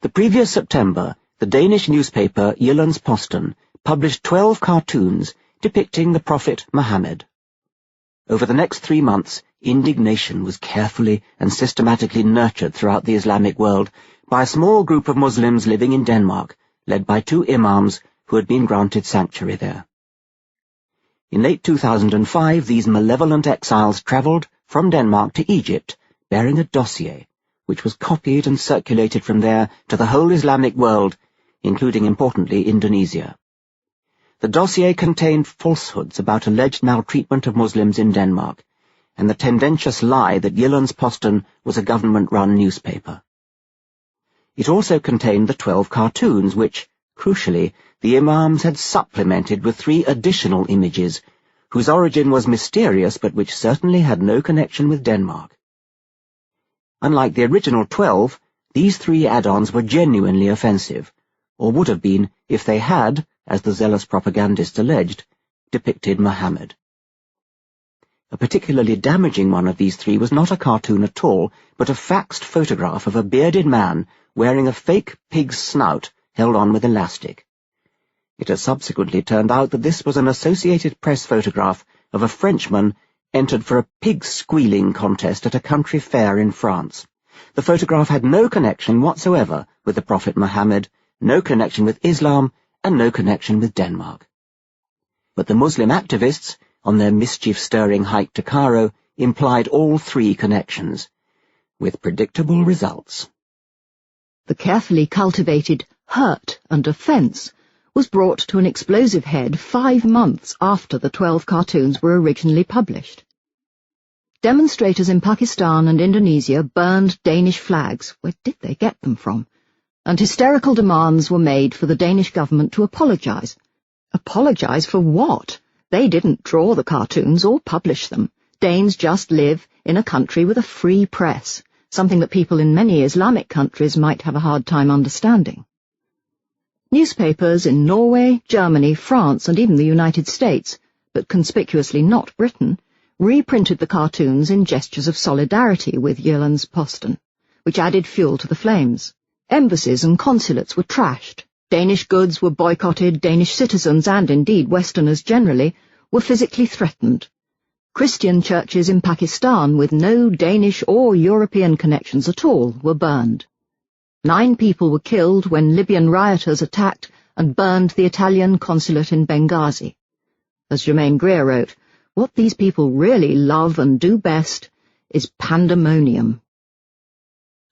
The previous September, the Danish newspaper Jyllands-Posten published 12 cartoons depicting the Prophet Muhammad. Over the next 3 months, indignation was carefully and systematically nurtured throughout the Islamic world by a small group of Muslims living in Denmark, led by 2 imams who had been granted sanctuary there. In late 2005, these malevolent exiles travelled from Denmark to Egypt, bearing a dossier, which was copied and circulated from there to the whole Islamic world, including, importantly, Indonesia. The dossier contained falsehoods about alleged maltreatment of Muslims in Denmark, and the tendentious lie that Jyllands-Posten was a government-run newspaper. It also contained the 12 cartoons which, crucially, the imams had supplemented with 3 additional images, whose origin was mysterious but which certainly had no connection with Denmark. Unlike the original 12, these 3 add-ons were genuinely offensive, or would have been if they had, as the zealous propagandists alleged, depicted Muhammad. A particularly damaging one of these 3 was not a cartoon at all, but a faxed photograph of a bearded man wearing a fake pig's snout held on with elastic. It has subsequently turned out that this was an Associated Press photograph of a Frenchman entered for a pig squealing contest at a country fair in France. The photograph had no connection whatsoever with the Prophet Muhammad, no connection with Islam, and no connection with Denmark. But the Muslim activists, on their mischief-stirring hike to Cairo, implied all 3 connections, with predictable results. The carefully cultivated hurt and offence was brought to an explosive head 5 months after the 12 cartoons were originally published. Demonstrators in Pakistan and Indonesia burned Danish flags. Where did they get them from? And hysterical demands were made for the Danish government to apologise. Apologise for what? They didn't draw the cartoons or publish them. Danes just live in a country with a free press, something that people in many Islamic countries might have a hard time understanding. Newspapers in Norway, Germany, France, and even the United States, but conspicuously not Britain, reprinted the cartoons in gestures of solidarity with Jyllands-Posten, which added fuel to the flames. Embassies and consulates were trashed. Danish goods were boycotted. Danish citizens, and indeed Westerners generally, were physically threatened. Christian churches in Pakistan with no Danish or European connections at all were burned. 9 people were killed when Libyan rioters attacked and burned the Italian consulate in Benghazi. As Germaine Greer wrote, what these people really love and do best is pandemonium.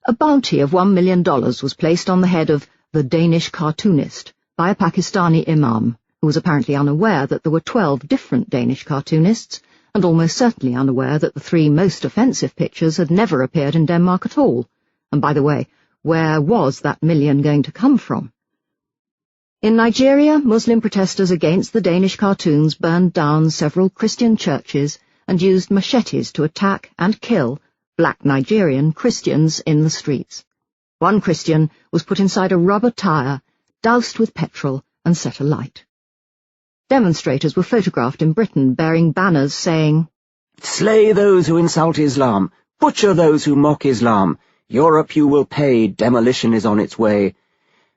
A bounty of $1 million was placed on the head of the Danish cartoonist by a Pakistani imam, who was apparently unaware that there were 12 different Danish cartoonists, and almost certainly unaware that the 3 most offensive pictures had never appeared in Denmark at all. And by the way, where was that $1 million going to come from? In Nigeria, Muslim protesters against the Danish cartoons burned down several Christian churches and used machetes to attack and kill black Nigerian Christians in the streets. One Christian was put inside a rubber tyre, doused with petrol, and set alight. Demonstrators were photographed in Britain bearing banners saying, "Slay those who insult Islam, butcher those who mock Islam. Europe, you will pay, demolition is on its way,"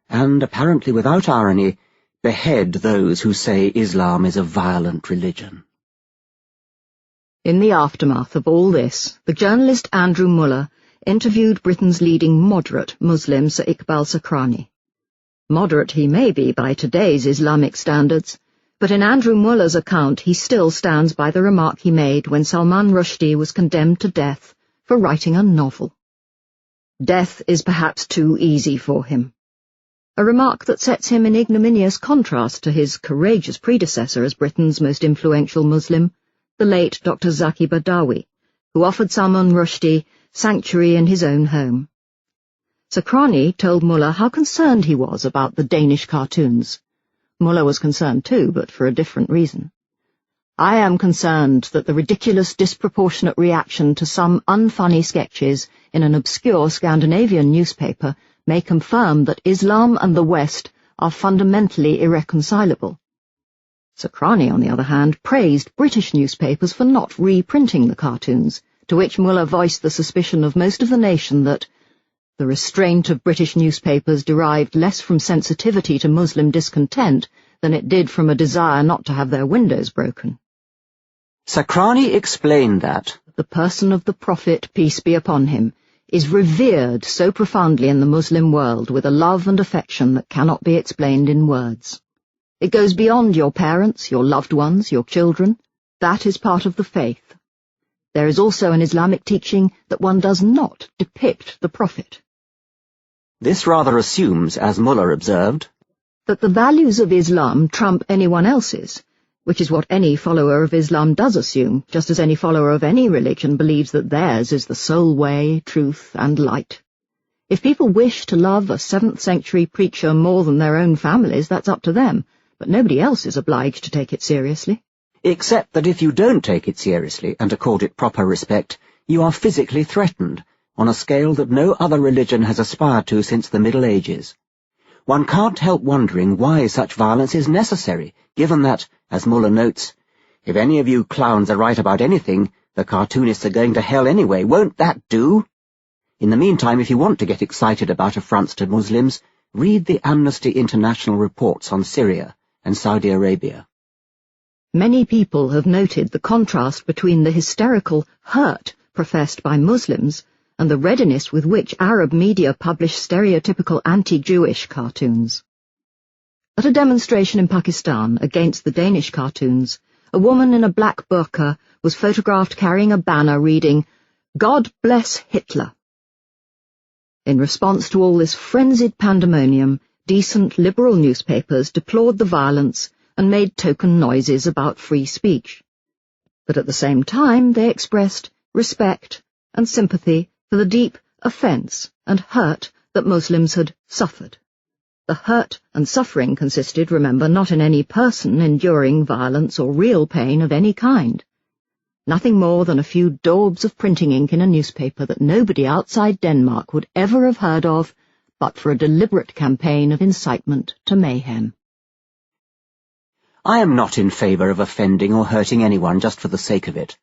and, apparently without irony, behead those who say Islam is a violent religion. In the aftermath of all this, the journalist Andrew Muller interviewed Britain's leading moderate Muslim, Sir Iqbal Sakrani. Moderate he may be by today's Islamic standards, but in Andrew Muller's account he still stands by the remark he made when Salman Rushdie was condemned to death for writing a novel. Death is perhaps too easy for him. A remark that sets him in ignominious contrast to his courageous predecessor as Britain's most influential Muslim, the late Dr. Zaki Badawi, who offered Salman Rushdie sanctuary in his own home. Sakrani told Muller how concerned he was about the Danish cartoons. Muller was concerned too, but for a different reason. "I am concerned that the ridiculous, disproportionate reaction to some unfunny sketches in an obscure Scandinavian newspaper may confirm that Islam and the West are fundamentally irreconcilable." Sakrani, on the other hand, praised British newspapers for not reprinting the cartoons, to which Muller voiced the suspicion of most of the nation that The restraint of British newspapers derived less from sensitivity to Muslim discontent than it did from a desire not to have their windows broken. Sakrani explained that the person of the Prophet, peace be upon him, is revered so profoundly in the Muslim world with a love and affection that cannot be explained in words. It goes beyond your parents, your loved ones, your children. That is part of the faith. There is also an Islamic teaching that one does not depict the Prophet. This rather assumes, as Mullah observed, that the values of Islam trump anyone else's, which is what any follower of Islam does assume, just as any follower of any religion believes that theirs is the sole way, truth, and light. If people wish to love a 7th century preacher more than their own families, that's up to them, but nobody else is obliged to take it seriously. Except that if you don't take it seriously and accord it proper respect, you are physically threatened, on a scale that no other religion has aspired to since the Middle Ages. One can't help wondering why such violence is necessary, given that, as Mullah notes, if any of you clowns are right about anything, the cartoonists are going to hell anyway. Won't that do? In the meantime, if you want to get excited about affronts to Muslims, read the Amnesty International reports on Syria and Saudi Arabia. Many people have noted the contrast between the hysterical hurt professed by Muslims and the readiness with which Arab media publish stereotypical anti-Jewish cartoons. At a demonstration in Pakistan against the Danish cartoons, a woman in a black burqa was photographed carrying a banner reading, "God bless Hitler." In response to all this frenzied pandemonium, decent liberal newspapers deplored the violence and made token noises about free speech. But at the same time they expressed respect and sympathy for the deep offence and hurt that Muslims had suffered. The hurt and suffering consisted, remember, not in any person enduring violence or real pain of any kind. Nothing more than a few daubs of printing ink in a newspaper that nobody outside Denmark would ever have heard of but for a deliberate campaign of incitement to mayhem. I am not in favour of offending or hurting anyone just for the sake of it,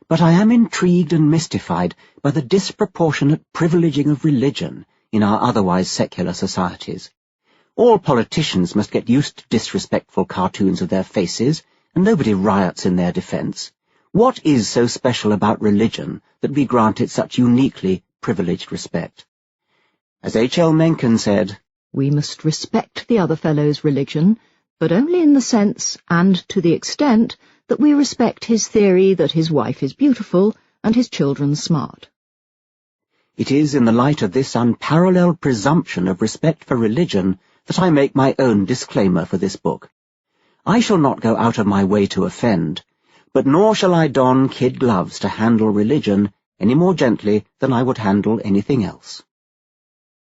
but I am intrigued and mystified by the disproportionate privileging of religion in our otherwise secular societies. All politicians must get used to disrespectful cartoons of their faces, and nobody riots in their defence. What is so special about religion that we grant it such uniquely privileged respect? As H.L. Mencken said, "We must respect the other fellow's religion, but only in the sense and to the extent that we respect his theory that his wife is beautiful and his children smart." It is in the light of this unparalleled presumption of respect for religion that I make my own disclaimer for this book. I shall not go out of my way to offend, but nor shall I don kid gloves to handle religion any more gently than I would handle anything else.